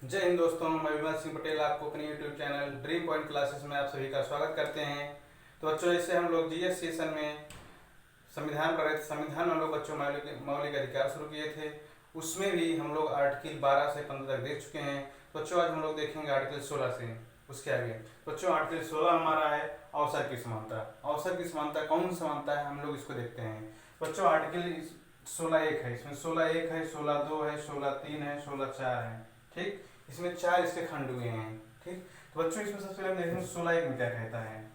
जय हिंद दोस्तों, मैं विमल सिंह पटेल आपको अपने YouTube channel dream point classes में आप सभी का स्वागत करते हैं। तो बच्चों, जैसे हम लोग जीएस सेशन में संविधान पर संविधान में हम लोग बच्चों मौलिक अधिकार शुरू किए थे, उसमें भी हम लोग आर्टिकल 12 से 15 तक देख चुके हैं। बच्चों, आज हम लोग देखेंगे आर्टिकल 16 से उसके आगे। बच्चों, आर्टिकल 16 हमारा है अवसर की समानता। अवसर की समानता कौन समानता है, हम लोग इसको देखते हैं। बच्चों, आर्टिकल 16(1) है, इसमें 16(1) है, 16(2) है, 16(3) है, 16(4) है। ठीक, इसमें 4 इसके खंड हुए हैं। ठीक, तो बच्चों इसमें सबसे पहले हम देखेंगे 16(1) में क्या कहता है।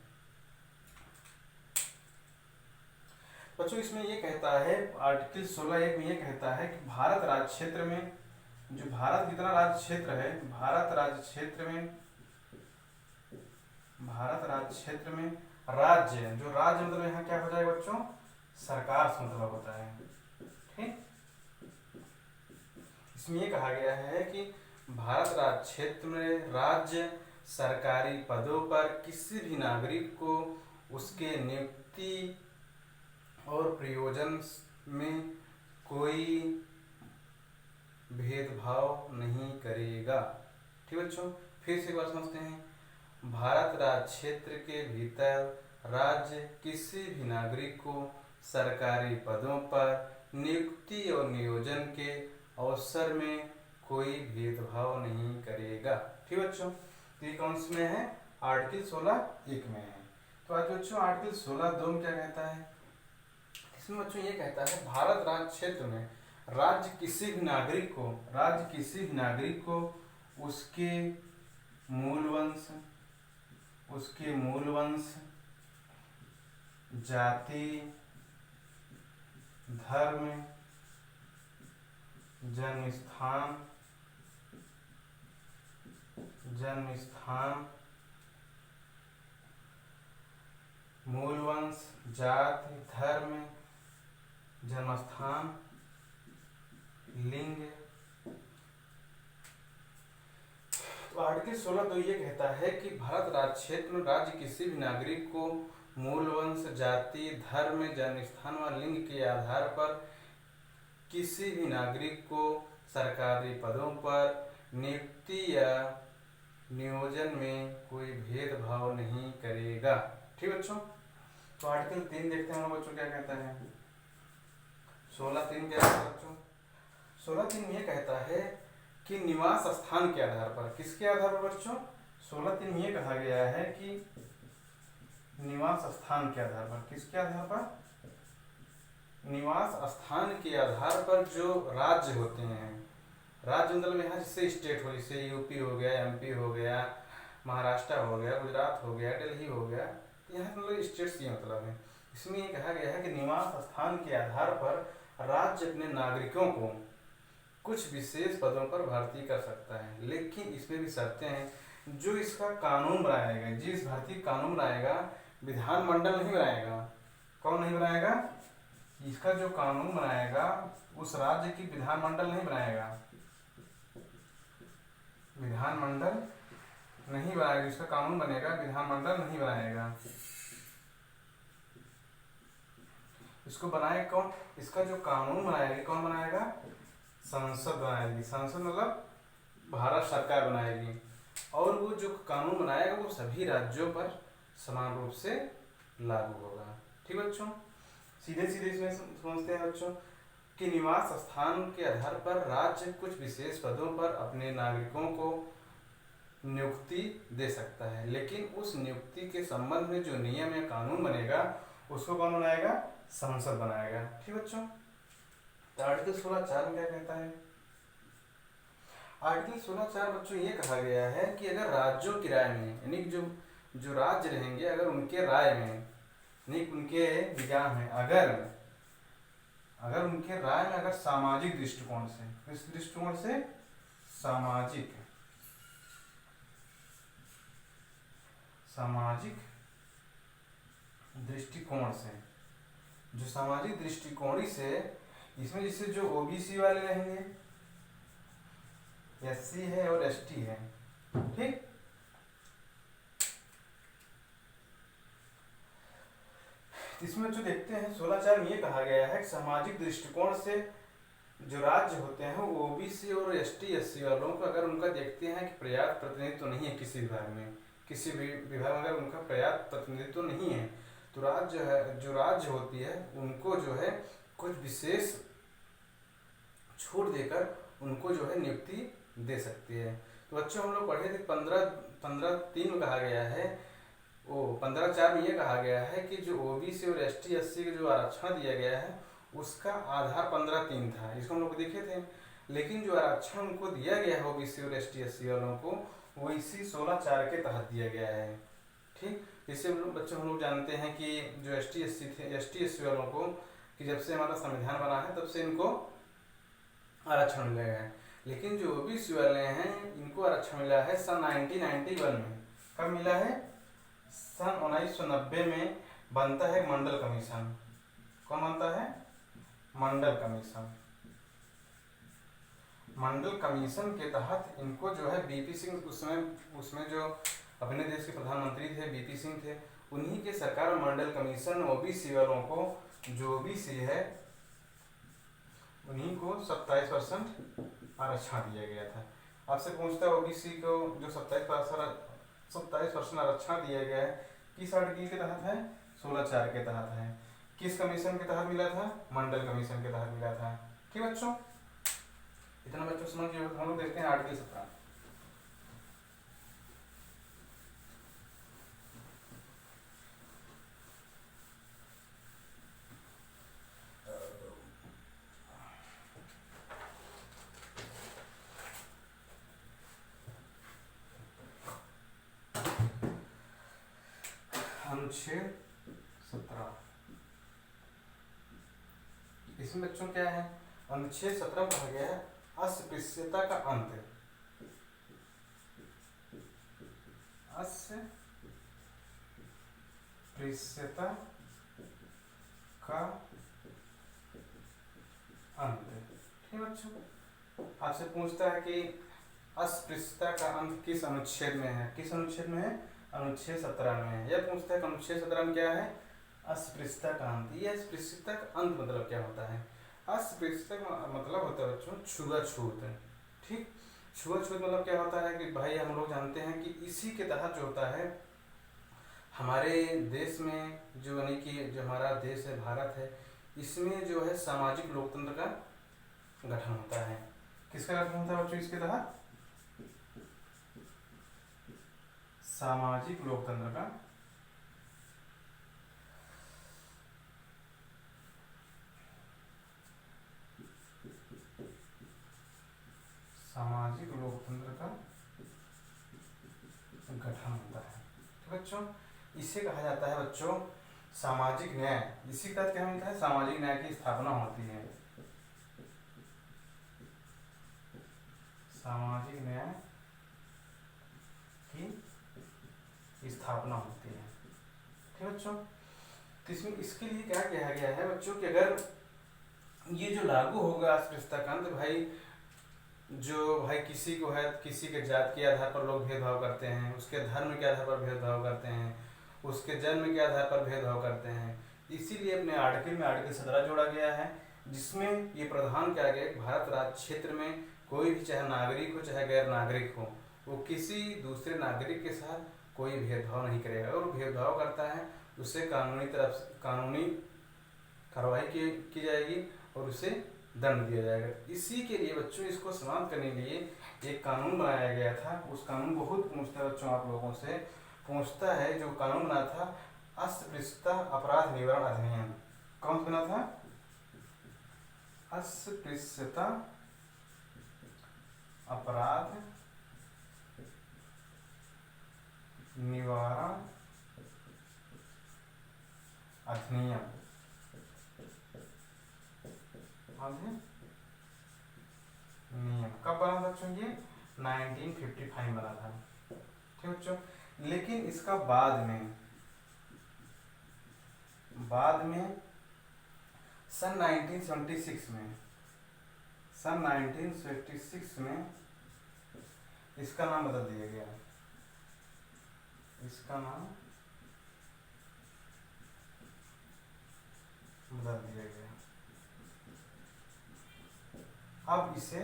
बच्चों, इसमें ये कहता है, आर्टिकल 16(1) में ये कहता है कि भारत राज्य क्षेत्र में, जो भारत जितना राज्य क्षेत्र है, भारत राज्य क्षेत्र में राज्य, जो राज्य मतलब यहाँ क्या हो जाएगा बच्चों, सरकार से मतलब होता है। ठीक, इसमें ये कहा गया है कि भारत राज्य क्षेत्र में राज्य सरकारी पदों पर किसी भी नागरिक को उसके नियुक्ति और प्रयोजन में कोई भेदभाव नहीं करेगा। ठीक बच्चों, फिर से एक बार समझते हैं। भारत राज्य क्षेत्र के भीतर राज्य किसी भी नागरिक को सरकारी पदों पर नियुक्ति और नियोजन के अवसर में कोई भेदभाव नहीं करेगा। ठीक बच्चों, तो ये कौन सी में है, आर्टिकल 16(1) में है। तो आज बच्चों आर्टिकल 16(2) में क्या कहता है। इसमें बच्चों ये कहता है, भारत राज्य क्षेत्र में राज्य किसी भी नागरिक को उसके मूल वंश, जाति, धर्म, जन्म स्थान, मूल वंश, जाति, धर्म, जन्म स्थान, लिंग। तो आर्टिकल 16(2) ये कहता है कि भारत राज्य क्षेत्र में राज्य किसी भी नागरिक को मूल वंश, जाति, धर्म, जन्म स्थान व लिंग के आधार पर किसी भी नागरिक को सरकारी पदों पर नियुक्ति या नियोजन में कोई भेदभाव नहीं करेगा। ठीक बच्चों, तो आर्टिकल 3 देखते हैं हम बच्चों क्या कहता है। 16(3) क्या कहता है बच्चों, 16(3) ये कहता है कि निवास स्थान के आधार पर, किसके आधार पर बच्चों, 16(3) ये कहा गया है कि निवास स्थान के आधार पर, किसके आधार पर, निवास स्थान के आधार पर जो राज्य होते हैं, राज्य मतलब यहाँ जैसे स्टेट हो, जैसे यूपी हो गया, एमपी हो गया, महाराष्ट्र हो गया, गुजरात हो गया, दिल्ली हो गया, यहाँ मतलब स्टेट्स ये मतलब है। इसमें ये कहा गया है कि निवास स्थान के आधार पर राज्य अपने नागरिकों को कुछ विशेष पदों पर भर्ती कर सकता है, लेकिन इसमें भी शर्तें हैं। जो इसका कानून बनाएगा, जिस भर्ती कानून बनाएगा, विधानमंडल नहीं बनाएगा। कौन नहीं बनाएगा, इसका जो कानून बनाएगा उस राज्य की विधानमंडल नहीं बनाएगा, विधानमंडल नहीं बनाएगा। इसका कानून बनेगा, विधानमंडल नहीं बनाएगा। इसको बनाए कौन, इसका जो कानून बनाएगी कौन बनाएगा, संसद बनाएगी। संसद मतलब भारत सरकार बनाएगी, और वो जो कानून बनाएगा वो सभी राज्यों पर समान रूप से लागू होगा। ठीक बच्चों, सीधे सीधे इसमें समझते हैं बच्चों कि निवास स्थान के आधार पर राज्य कुछ विशेष पदों पर अपने नागरिकों को नियुक्ति दे सकता है, लेकिन उस नियुक्ति के संबंध में जो नियम या कानून बनेगा उसको कौन बनाएगा, संसद बनाएगा। ठीक बच्चों, तो आर्टिकल 16(4) में क्या कहता है। आर्टिकल 16(4) बच्चों ये कहा गया है कि अगर राज्यों की राय में, यानी जो राज्य रहेंगे, अगर उनके राय में, यानी उनके विज्ञान में, अगर उनके राय में अगर सामाजिक दृष्टिकोण से, किस दृष्टिकोण से, सामाजिक दृष्टिकोण से, जो सामाजिक दृष्टिकोण से, इसमें जैसे जो ओबीसी वाले रहेंगे, एससी है और एसटी है, ठीक, इसमें जो देखते हैं 16(4) में ये कहा गया है कि सामाजिक दृष्टिकोण से जो राज्य होते हैं वो ओबीसी और एसटी एससी वालों को अगर उनका देखते हैं कि पर्याप्त प्रतिनिधित्व नहीं है किसी विभाग में, किसी भी विभाग में अगर उनका पर्याप्त प्रतिनिधित्व नहीं है, तो राज्य है जो राज्य होती है उनको जो है कुछ विशेष छूट देकर उनको जो है नियुक्ति दे सकती है। तो बच्चों हम लोग पढ़े थे 15(3) में कहा गया है, वो 15(4) में ये कहा गया है कि जो ओबीसी और एसटी एससी के जो आरक्षण दिया गया है उसका आधार 15(3) था, इसको हम लोग देखे थे। लेकिन जो आरक्षण उनको दिया गया है ओबीसी और एसटी एससी वालों को, वो इसी 16(4) के तहत दिया गया है। ठीक, इससे बच्चों हम लोग जानते हैं कि जो एसटी एससी वालों को, कि जब से हमारा संविधान बना है तब से इनको आरक्षण मिला है। लेकिन जो ओबीसी वाले हैं इनको आरक्षण मिला है सन 1991 में। कब मिला है? सन 1990 में बनता है मंडल कमीशन। कौन बनता है? मंडल कमीशन। मंडल कमीशन के तहत इनको जो है बीपी सिंह, उसमें जो अपने देश के प्रधानमंत्री थे बीपी सिंह थे, उन्हीं के सरकार में मंडल कमीशन ओबीसी वालों को, जो ओबीसी है उन्हीं को 27% आरक्षण दिया गया था। आपसे पूछता है ओबीसी को जो 27% आरक्षण दिया गया है किस आर्टिकल के तहत है? 16(4) के तहत है। किस कमीशन के तहत मिला था? मंडल कमीशन के तहत मिला था। ठीक बच्चों, इतना बच्चों समझिए। हम लोग देखते हैं आर्टिकल 17। अनुच्छेद 17, इसमें बच्चों क्या है? अनुच्छेद 17 में कहा गया है अस्पृश्यता का अंत। अस्पृश्यता का अंत। ठीक बच्चों, आपसे पूछता है कि अस्पृश्यता का अंत किस अनुच्छेद में है? किस अनुच्छेद में है? अनुच्छेद 17 में है। यह पूछता है कि अनुच्छेद 17 में क्या है? अस्पृश्यता का अंत। ये अस्पृश्यता का अंत मतलब क्या होता है? अस्पृश्यता का मतलब होता है बच्चों छुआछूत। ठीक, छुआछूत मतलब क्या होता है कि भाई हम लोग जानते हैं कि इसी के तहत जो होता है हमारे देश में, जो यानी कि जो हमारा देश है भारत है, इसमें जो है सामाजिक लोकतंत्र का गठन होता है। किसका गठन होता है बच्चों इसके तहत? सामाजिक लोकतंत्र का गठन होता है। तो बच्चों इसे कहा जाता है बच्चों सामाजिक न्याय। इसी के तहत क्या मिलता है? सामाजिक न्याय की स्थापना होती है। सामाजिक न्याय की स्थापना होती है। ठीक बच्चों, तो इसमें इसके लिए क्या किया गया है बच्चों कि अगर ये जो लागू होगा अस्पृश्यता का अंत, भाई जो भाई किसी को है, किसी के जात के आधार पर लोग भेदभाव करते हैं, उसके धर्म के आधार पर भेदभाव करते हैं, उसके जन्म के आधार पर भेदभाव करते हैं, इसीलिए अपने आर्टिकल में आर्टिकल 17 जोड़ा गया है, जिसमें ये प्रावधान किया गया है भारत राज्य क्षेत्र में कोई भी चाहे नागरिक हो चाहे गैर नागरिक हो, वो किसी दूसरे नागरिक के साथ कोई भेदभाव नहीं करेगा। और भेदभाव करता है उससे कानूनी कार्रवाई की जाएगी और उसे दंड दिया जाएगा। इसी के लिए बच्चों इसको समाप्त करने के लिए एक कानून बनाया गया था। उस कानून बहुत पूछता है बच्चों, आप लोगों से पूछता है, जो कानून बना था अस्पृश्यता अपराध निवारण अधिनियम। कौन बना था? अस्पृश्यता अपराध निवारण अधिनियम। नियम कब बना था बच्चों? ये 1955 बना था। ठीक बच्चों, लेकिन इसका बाद में सन 1976 में इसका नाम बदल दिया गया। इसका नाम बदल दिया गया। अब इसे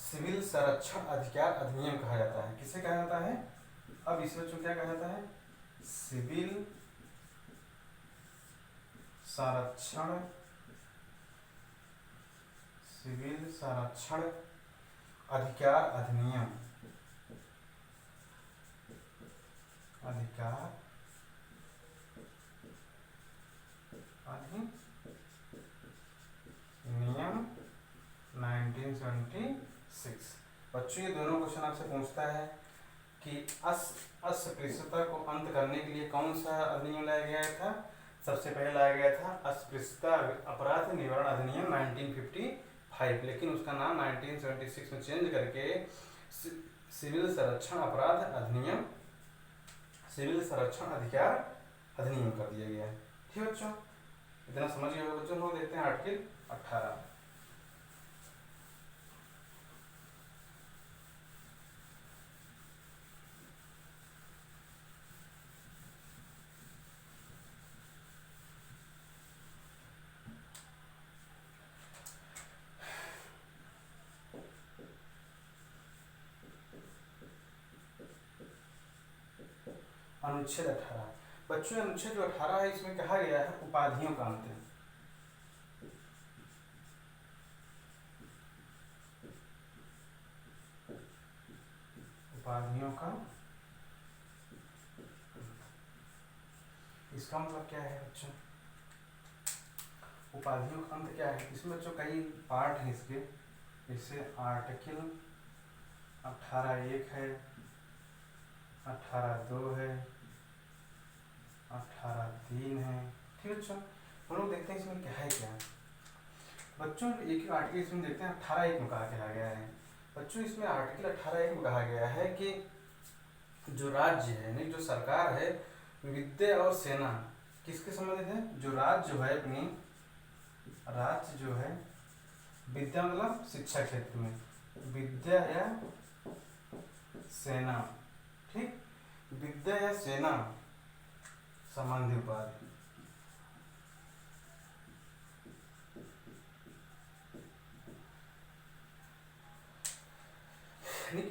सिविल संरक्षण अधिकार अधिनियम कहा जाता है। किसे कहा जाता है? अब इसे बच्चों क्या कहा जाता है? सिविल संरक्षण अधिकार अधिनियम। अधिकार अधिनियम 1976। बच्चों ये दोनों क्वेश्चन आपसे पूछता है कि अस्पृश्यता को अंत करने के लिए कौन सा अधिनियम लाया गया था? सबसे पहले लाया गया था अस्पृश्यता अपराध निवारण अधिनियम 1955, लेकिन उसका नाम 1976 में चेंज करके सिविल संरक्षण अपराध अधिनियम, सिविल संरक्षण अधिकार अधिनियम कर दिया गया है। ठीक है बच्चों, इतना समझ गए बच्चों। हम देखते हैं आर्टिकल 18। अनुच्छेद 18 बच्चों, अनुच्छेद जो 18 है इसमें कहा गया है उपाधियों का अंत। उपाधियों का इसका मतलब क्या है बच्चों? उपाधियों का अंत क्या है? इसमें बच्चों कई पार्ट हैं इसके। जैसे आर्टिकल 18(1) है, 18(2) है, 18(3) है। ठीक है बच्चों, हम लोग देखते हैं इसमें क्या है। क्या बच्चों एक आर्टिकल इसमें देखते हैं 18(1) में कहा गया है। बच्चों इसमें आर्टिकल 18(1) में कहा गया है कि जो राज्य है यानी जो सरकार है विद्या और सेना किसके संबंधित है? जो राज्य जो है अपनी राज्य जो है विद्या मतलब शिक्षा क्षेत्र में, विद्या या सेना, ठीक, विद्या या सेना संबंधी उपाधि।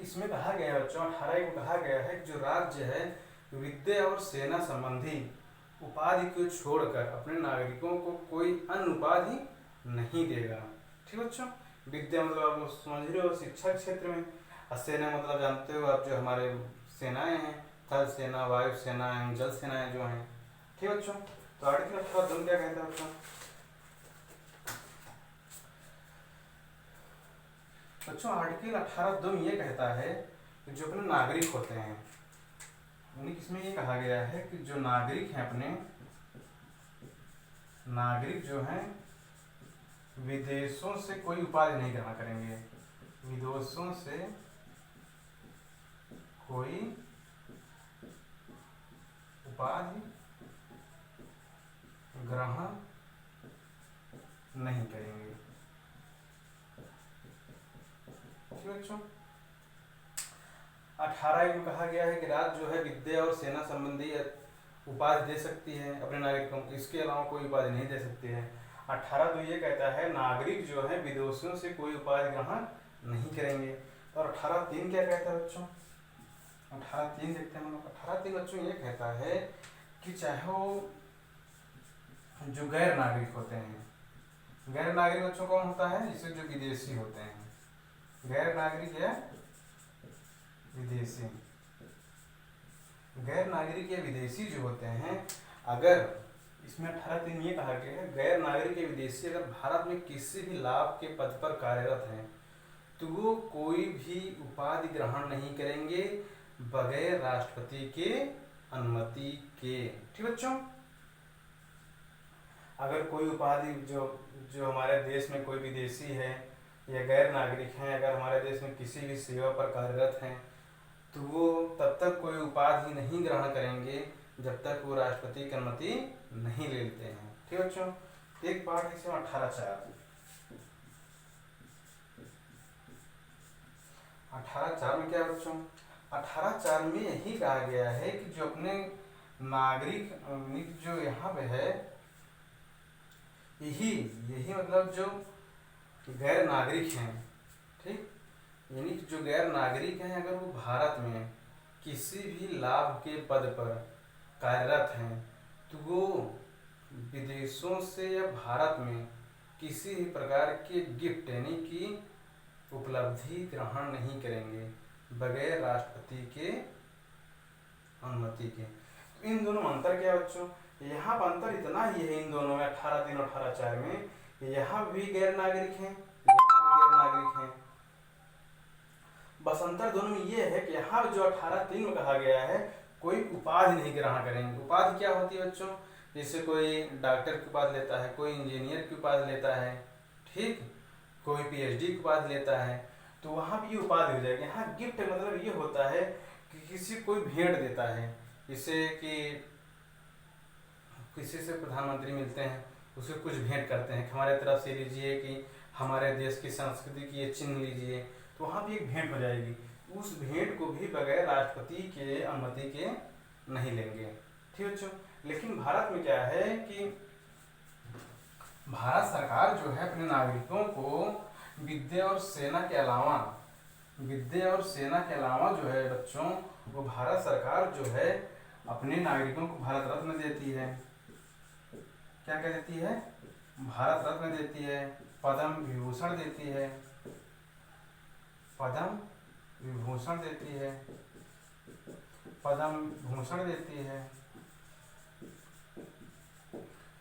इसमें कहा गया है बच्चों 18 को कहा गया है कि जो राज्य है विद्या और सेना संबंधी उपाधि को छोड़कर अपने नागरिकों को कोई अन्य उपाधि नहीं देगा। ठीक बच्चों, विद्या मतलब आप समझ रहे हो शिक्षा क्षेत्र में, और सेना मतलब जानते हो आप जो हमारे सेनाएं हैं, थल सेना, वायु सेना एवं जल सेनाएं जो हैं। ठीक बच्चों, तो आर्टिकल 18 क्या कहता है बच्चों? बच्चों आर्टिकल 18(2) ये कहता है कि जो अपने नागरिक होते हैं उन्हें किसमें ये कहा गया है कि जो नागरिक हैं अपने नागरिक जो हैं विदेशों से कोई उपाधि नहीं ग्रहण करेंगे। विदेशों से कोई उपाधि ग्रहण नहीं करेंगे। ठीक बच्चों, 18 में कहा गया है कि राज्य जो है विद्या और सेना संबंधी उपाधि दे सकती है अपने नागरिकों को, इसके अलावा कोई उपाधि नहीं दे सकती है। 18(2) ये कहता है नागरिक जो है विदेशियों से कोई उपाधि ग्रहण नहीं करेंगे। और 18(3) क्या कहता है बच्चों? 18(3) देखते हैं हम लोग। 18(3) बच्चों ये कहता है कि चाहे वो जो गैर नागरिक होते हैं, गैर नागरिक बच्चों कौन होता है? जिससे जो विदेशी होते हैं, गैर नागरिक या विदेशी, गैर नागरिक या विदेशी जो होते हैं, अगर इसमें 18(3) ये कहा गया है गैर नागरिक या विदेशी अगर भारत में किसी भी लाभ के पद पर कार्यरत हैं तो वो कोई भी उपाधि ग्रहण नहीं करेंगे बगैर राष्ट्रपति के अनुमति के। ठीक बच्चों, अगर कोई उपाधि जो हमारे देश में कोई विदेशी है या गैर नागरिक हैं अगर हमारे देश में किसी भी सेवा पर कार्यरत हैं तो वो तब तक कोई उपाधि नहीं ग्रहण करेंगे जब तक वो राष्ट्रपति की अनुमति नहीं ले लेते हैं। ठीक बच्चों, एक पार्ट इसमें 18(4) 18(4) में क्या बच्चों? 18(4) में यही कहा गया है कि जो अपने नागरिक जो यहाँ पे है, यही यही मतलब जो गैर नागरिक हैं, ठीक, यानी कि जो गैर नागरिक हैं अगर वो भारत में किसी भी लाभ के पद पर कार्यरत हैं तो वो विदेशों से या भारत में किसी भी प्रकार के गिफ्ट यानी कि उपलब्धि ग्रहण नहीं करेंगे बगैर राष्ट्रपति के अनुमति के। तो इन दोनों में अंतर क्या है बच्चों? यहाँ पर अंतर इतना ही है इन दोनों में 18(3) और 18(4) में, यहाँ भी गैर नागरिक हैं, यहाँ भी गैर नागरिक हैं। बस अंतर दोनों में ये है कि यहाँ जो 18(3) में कहा गया है कोई उपाधि नहीं ग्रहण करेंगे। उपाधि क्या होती है बच्चों? जैसे कोई डॉक्टर की उपाधि लेता है, कोई इंजीनियर की उपाधि लेता है, ठीक, कोई PhD की उपाधि लेता है, तो वहाँ भी ये उपाधि हो जाएगी। यहाँ गिफ्ट मतलब ये होता है कि किसी कोई भेंट देता है, जैसे कि किसी से प्रधानमंत्री मिलते हैं उसे कुछ भेंट करते हैं कि हमारे तरफ से लीजिए, कि हमारे देश की संस्कृति की ये चिन्ह लीजिए, तो वहाँ भी एक भेंट हो जाएगी। उस भेंट को भी बगैर राष्ट्रपति के अनुमति के नहीं लेंगे, ठीक बच्चों। लेकिन भारत में क्या है कि भारत सरकार जो है अपने नागरिकों को विद्या और सेना के अलावा जो है बच्चों, वो भारत सरकार जो है अपने नागरिकों को भारत रत्न देती है। क्या क्या देती है? भारत रत्न देती है, पद्म विभूषण देती है, पद्म विभूषण देती है, पद्म भूषण देती है,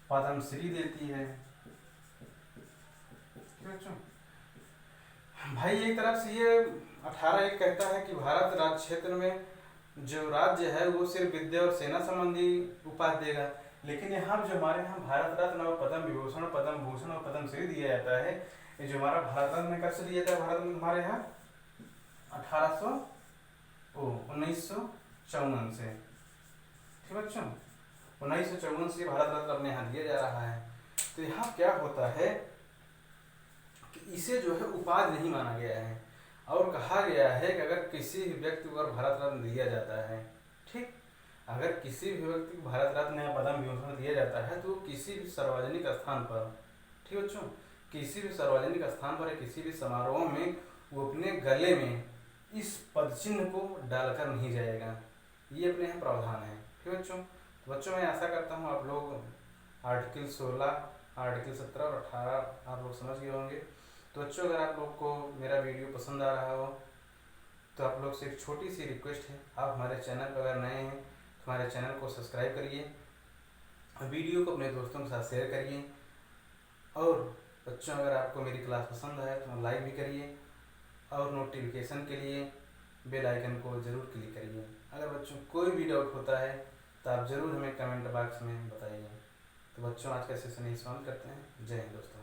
पद्मश्री देती है, ठीक है बच्चों। भाई एक तरफ से ये 18(1) कहता है कि भारत राज्य क्षेत्र में जो राज्य है वो सिर्फ विद्या और सेना संबंधी उपाधि देगा, लेकिन यहाँ जो हमारे यहाँ भारत रत्न और पद्म विभूषण, पद्म भूषण और पद्मश्री दिया जाता है, ये जो हमारा भारत रत्न कब से दिया जाता है? भारत में हमारे यहाँ 1954 से, ठीक बच्चों, 1954 से भारत रत्न अपने यहाँ दिया जा रहा है। तो यहाँ क्या होता है कि इसे जो है उपाधि नहीं माना गया है और कहा गया है कि अगर किसी भी व्यक्ति को भारत रत्न दिया जाता है, ठीक, अगर किसी भी व्यक्ति को भारत रत्न या पद्म विभूषण दिया जाता है तो किसी भी सार्वजनिक स्थान पर, ठीक बच्चों, किसी भी सार्वजनिक स्थान पर या किसी भी समारोह में वो अपने गले में इस पद चिन्ह को डालकर नहीं जाएगा। ये अपने यहाँ प्रावधान है, ठीक बच्चों। तो बच्चों मैं आशा करता हूँ आप लोग आर्टिकल 16, आर्टिकल 17 और 18 आप लोग समझ गए होंगे। तो बच्चों अगर आप लोग को मेरा वीडियो पसंद आ रहा हो तो आप लोग से एक छोटी सी रिक्वेस्ट है, आप हमारे चैनल पर अगर नए हैं तो हमारे चैनल को सब्सक्राइब करिए, वीडियो को अपने दोस्तों के साथ शेयर करिए, और बच्चों अगर आपको मेरी क्लास पसंद है तो लाइक भी करिए, और नोटिफिकेशन के लिए बेल आइकन को ज़रूर क्लिक करिए। अगर बच्चों कोई भी डाउट होता है तो आप ज़रूर हमें कमेंट बॉक्स में बताइए। तो बच्चों आज का सेशन यही समाप्त करते हैं। जय हिंद दोस्तों।